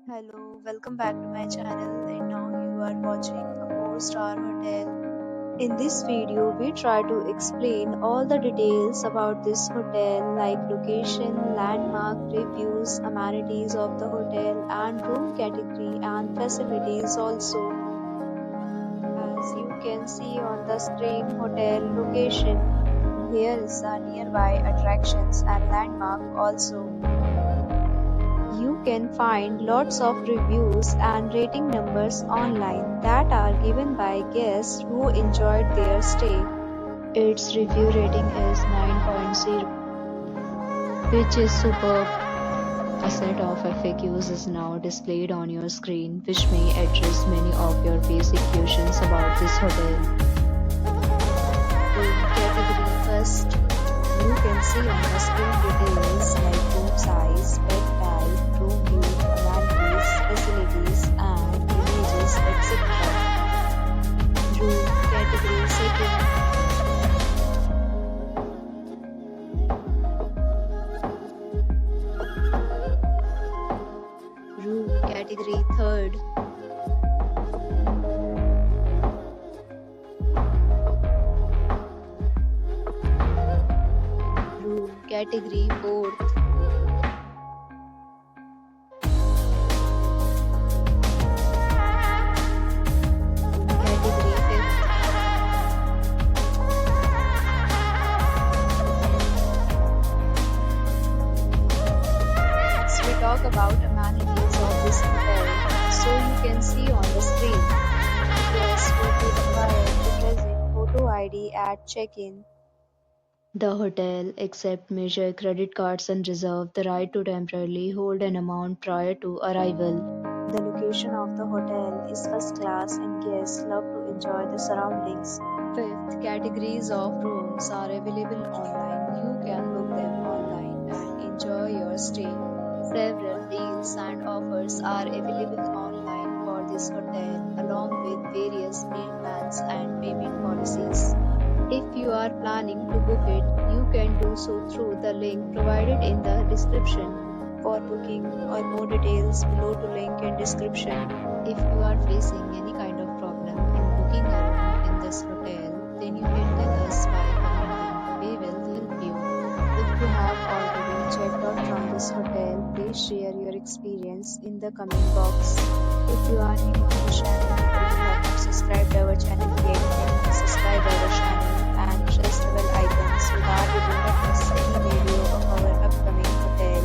Hello, welcome back to my channel, and now you are watching a 4-star hotel. In this video, we try to explain all the details about this hotel like location, landmark, reviews, amenities of the hotel and room category and facilities also. As you can see on the screen, hotel location. Here is the nearby attractions and landmark also. You can find lots of reviews and rating numbers online that are given by guests who enjoyed their stay. Its review rating is 9.0, which is superb. A set of FAQs is now displayed on your screen, which may address many of your basic questions about this hotel. Room category first. You can see on the screen details like room size, bed type, room view, amenities, facilities, and images, etc. Room category second. Room category third. Room category fourth. Category fifth. Next, we talk about amenities of this hotel. So you can see on the screen. Guests will be required to present photo ID at check-in. The hotel accepts major credit cards and reserves the right to temporarily hold an amount prior to arrival. The location of the hotel is first class and guests love to enjoy the surroundings. Fifth, categories of rooms are available online. You can book them online and enjoy your stay. Several deals and offers are available online for this hotel, along with various meal plans and payment policies. If you are planning to book it, you can do so through the link provided in the description. For booking or more details, below to link in description. If you are facing any kind of problem in booking a room in this hotel, then you can tell us by commenting. We will help you. If you have already checked out from this hotel, please share your experience in the comment box. If you are new on the channel or you have not subscribed our channel yet, then subscribe our channel and press the bell icon so that you do not miss any video of our upcoming hotel.